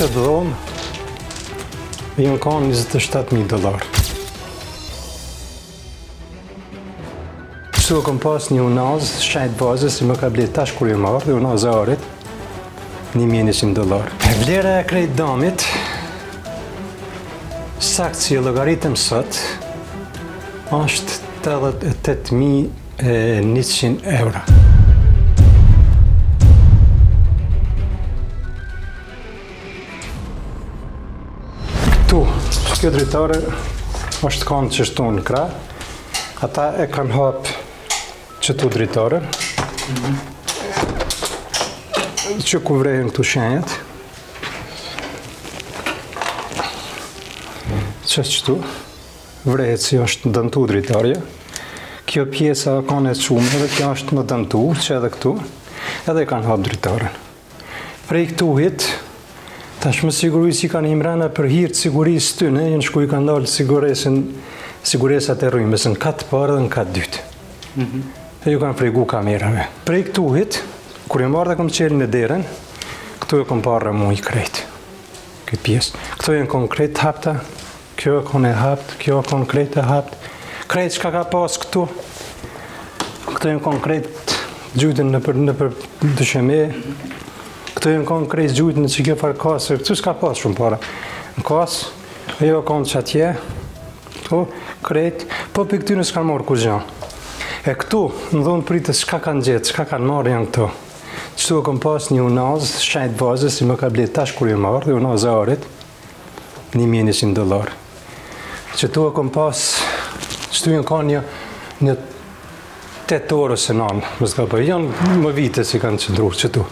që dhomë, jënë ka $27.000. Kështu kom pas një unazë, shajt bazës, si më ka ble tash kur jë marrë, dhe unazë arit, $1.100. Vlera e krejt damit, sakt si e llogaritëm sot, është €88.100. Kjo dritare është kanë që shtu në krah, ata e kanë hapë qëtu dritare, që ku vrejën këtu shenjët, qështu, vrejet si është dëmtu dritarja, kjo pjesa kanë e qumë dhe kjo është në dëmtu, që edhe këtu, edhe kanë hapë dritaren. Prej këtu hitë, tash më sigurisë i kanë imrena për hirtë sigurisë të në, jënë shku i kanë dalë siguresat e rrymës në katë parë dhe në katë dytë. E ju kanë fregu kamerave. Prej këtu hitë, kur e marrë dhe kom qelë në deren, këtu e kom parë mu i krejtë, këtë pjesë. Këtu e në konkret hapta, kjo e kon e haptë, kjo e konkret e haptë. Krejtë shka ka pas këtu, këtu e në konkret gjytën në për dësheme, këtu e në konkret gjytën në që kjo farë kasë, këtu s'ka pas shumë para. Në kasë, ajo e konë që atje, këtu, krejtë, po për këty në s'kanë marrë kur gjanë. E këtu, në dhonë pritës, shka kanë gjetë, shka kanë marrë janë këtu. Qëtu e kom pas një unazë, shajt bazës, si më ka ble tash kur jë marrë, dhe unazë arit, $1.100. Qëtu e kom pas, qëtu jënë ka një 8 orë se nanë, më s'ka për, janë më vite si kanë qëndru qëtu.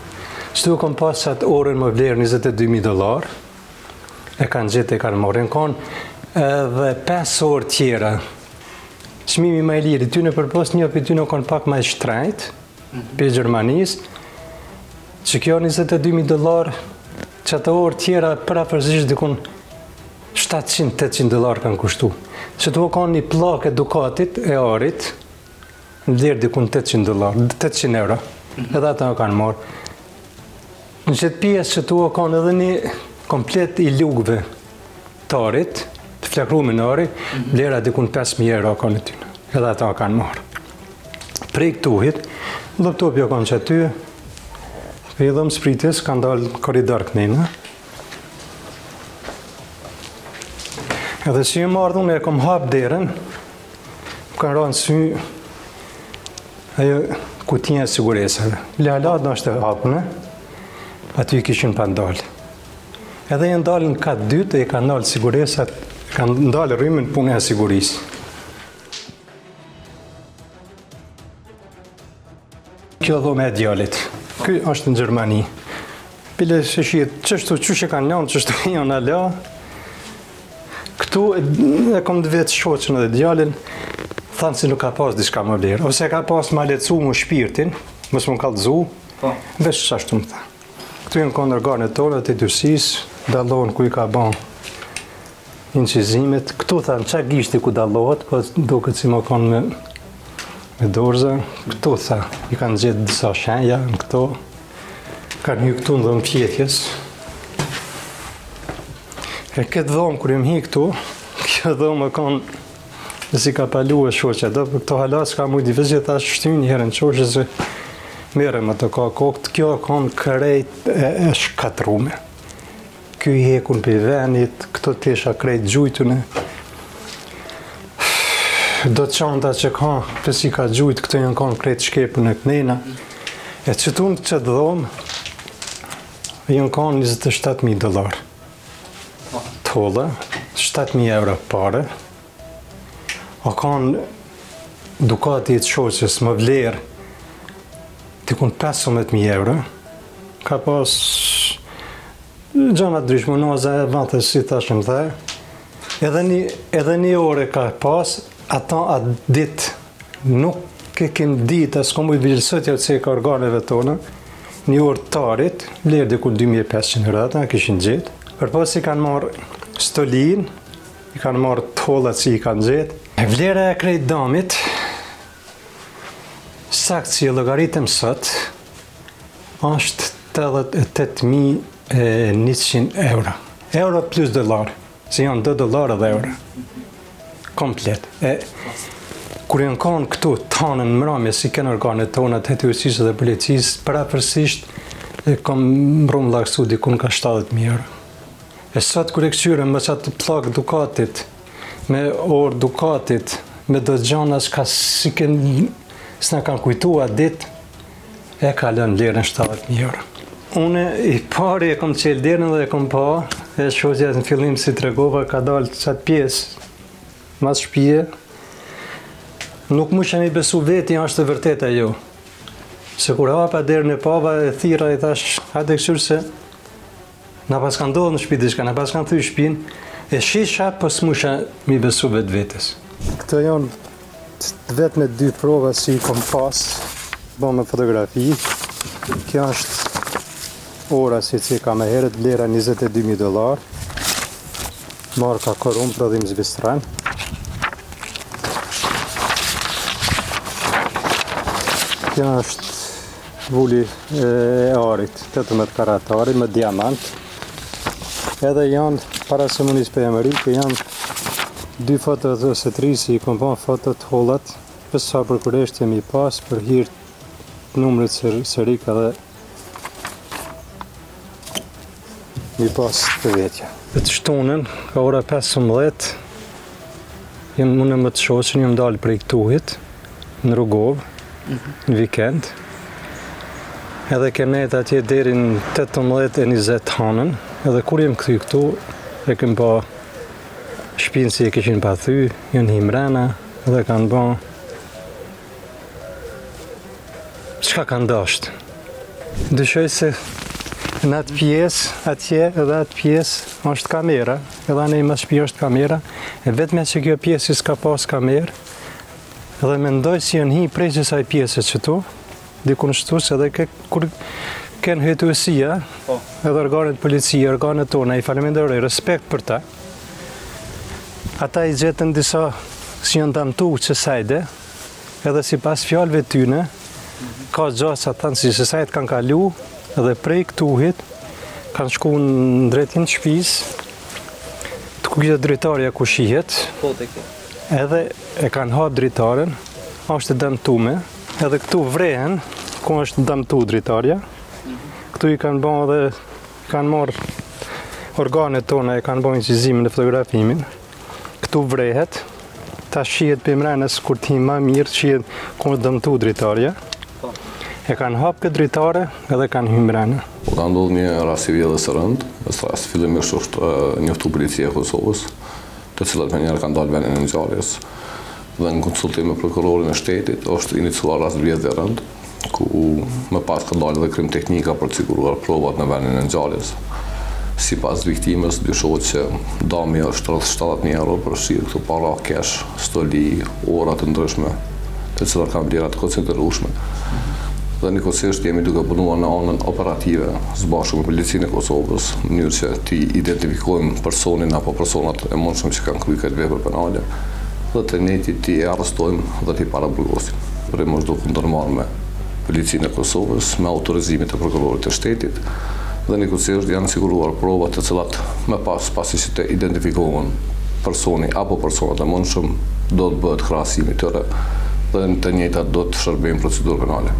Qëtu e kom pas atë orën më vlerë $22.000, e kanë gjetë e kanë marrë, në kanë edhe 5 orë tjera. Çmimi më i lirë, ty në përpos një për ty në kanë pak më shtrejt, për Gjermanisë, që kjo $22.000, që atë orë tjera parafërsisht dikun $700-800 kanë kushtu. Që të kanë një plak e Ducatit e arit, në vlerë dikun €800, edhe ata kanë marrë. Në qëtë pjesë që të kanë edhe një komplet i lugëve të arit, të flakrumin në ari, vlera dikun €5.000 kanë e tynë, edhe ata kanë marrë. Prej këtu hitë, laptopja kanë që aty, për i dhëmë spritis, kanë dalë koridor kënejnë. Edhe si më ardhë unë e kom hapë deren, më kanë ranë sy ajo kutinja e siguresave. Lalat në është e hapëne, aty i kishin pa ndalë. Edhe e ndalë në katë dytë e kanë ndalë siguresat, kanë ndalë rrymin punë e sigurisë. Kjo dhome e djallit. Ky është në Gjermani. Pile që shiet, qështu që kanë lanë, qështu janë ala. Këtu e kom dhe vetë shoqën edhe djallin, thanë si nuk ka pas diçka më vlerë. Ose ka pas ma lecu mu shpirtin, mësë më kallëzu, veç qashtu më tha. Këtu janë kanë organet tonë të dyrësisë, dallohen ku i ka ban incizimet. Këtu thanë qa gishti ku dallohet, po duket si më kanë me dorza. Këtu tha, i kanë gjetë disa shenja në këto. Kanë hy këtu në dhëmë pjetjes. E këtë dhomë, kër jem hi këtu, kjo dhomë e kanë, si ka palu e shoqe, do për këto halas ka mujti vëzje, ta shty një herën qoqe se merem ato ka kokët, kjo e kanë krejt e shkatrume. Kjo i hekun për venit, këto tesha krejt gjujtune. Do të qanta që ka, pësi ka gjujt, këto janë kanë krejt shkepun e kënejna. E qëtun që të dhomë, janë kanë $27.000. Tolla, €7.000 pare. A kanë Ducati të shoqës më vlerë, tikun €15.000. Ka pas gjana dryshme, noza e vantës si thashëm dhe. Edhe një ore ka pas, ata atë ditë nuk e kem ditë, as kom ujtë vijilësotja të seka organeve tonë, një orë tarit, vlerë dikun €2.500, ata kishin gjetë. Për pas i kanë marrë stolin, i kanë marrë tollat që i kanë gjetë. Vlera e krejt damit, sakt si e llogaritëm sot, është $88.100. 100 euro. Euro plus dollar, se janë $2 dhe euro. Komplet. Kur janë kanë këtu tanën mramje, si kanë organet tona të heturisisë dhe policisë, parapërsisht kam mbrum laksu dikun ka 70.000 euro. Sot kur e këshyre me qatë plak dukatit, me orë dukatit, me do gjana s'ka si s'na kanë kujtua dit, e kalën lirën 70.000 euro. Une i pari e kom qelë derën dhe e kom pa, e shoqja në fillim si të regova ka dalë qatë pjesë, mas shpije, nuk mu që mi besu veti është të vërteta jo. Se kur hapa derën e pava e thira i thash, hajde këshyrë se na pas kanë ndodhë në shpi diçka, na pas kanë thuj shpin, e shisha, po s'musha mi besu vetë vetës. Këto janë vetë me 2 prova si kom pas, bo me fotografi. Kjo është ora si që ka me heret, blera $22.000, marka Korum, prodhim Zvistran. Kjo është vulli e arit, 18 karat ari me diamant. Edhe janë, para se më njës për Amerikë, janë 2 fotot ose 3 si i kom pa fotot hollat, pësa për kërështë jemi pas, për hirtë numrit sërika dhe mi pas të vetja. Dhe të shtunën, ka ora 15, jem mune më të shoqën, jem dalë prej këtuhit, në Rrugovë, në vikend. Edhe kemet atje deri në 18-20 hanën, edhe kur jem këthy këtu, e kem pa shpinë si e kishin pa thy, janë himrena, edhe kanë ba çka kanë dashtë. Dyshoj se në atë pjesë, atje edhe atë pjesë është kamera, edhe anë i mas shpi është kamera, e vetëme që kjo pjesë s'ka pas kamerë, edhe mendoj si janë hi prej qësaj pjesës që tu, dikun shtus edhe kur kënë hetuesia, edhe organet policia, organet tona, i faleminderoj, respekt për ta. Ata i gjetën disa si janë damtu që sajde, edhe si pas fjallëve tyne, ka gjasa tanë si që sajtë kanë kalu, edhe prej këtuhit, kanë shku në drejtin të shpis, të ku gjithë dritarja ku shihet, edhe e kanë hapë dritaren, është damtume, edhe këtu vrehen, ku është damtu dritarja, këtu i kanë bërë dhe kanë marrë organet tona, e kanë bërë incizimin dhe fotografimin, këtu vrehet, ta shihet për mrenës kur t'hi ma mirë, shihet ku është damtu dritarja, e kanë hapë këtë dritare edhe kanë hy mrenë. Ka ndodhur një rast i vjedhës së rëndë, rast fillimisht është njoftu policia e Kosovës, të cilat me njerë kanë dalë vendin e ngjarjes. Dhe në konsultim me prokurorin e shtetit është iniciuar rast vjedhje rënd, ku më pas ka dalë edhe krim teknika për të siguruar provat në vendin e ngjarjes. Sipas viktimës, dyshohet që dami është rreth 70.000 euro për shirë këto para, kesh, stoli, ora të ndryshme, të cilat kanë vlera të konsiderueshme. Dhe njëkohësisht jemi duke punuar në anën operative së bashku me policinë e Kosovës, në mënyrë që t'i identifikojmë personin apo personat e mundshëm që kanë kryer këtë vepër penale, dhe të njëjtit t'i arrestojmë dhe t'i paraburgosim. Përrim është duke ndërmarrë me policinë e Kosovës, me autorizimin e prokurorit të shtetit, dhe njëkohësisht janë siguruar provat të cilat më pas, pasi që të identifikohen personi apo personat e mundshëm, do të bëhet krahasimi tyre dhe të njëjtat do të shërbejnë procedurë penale.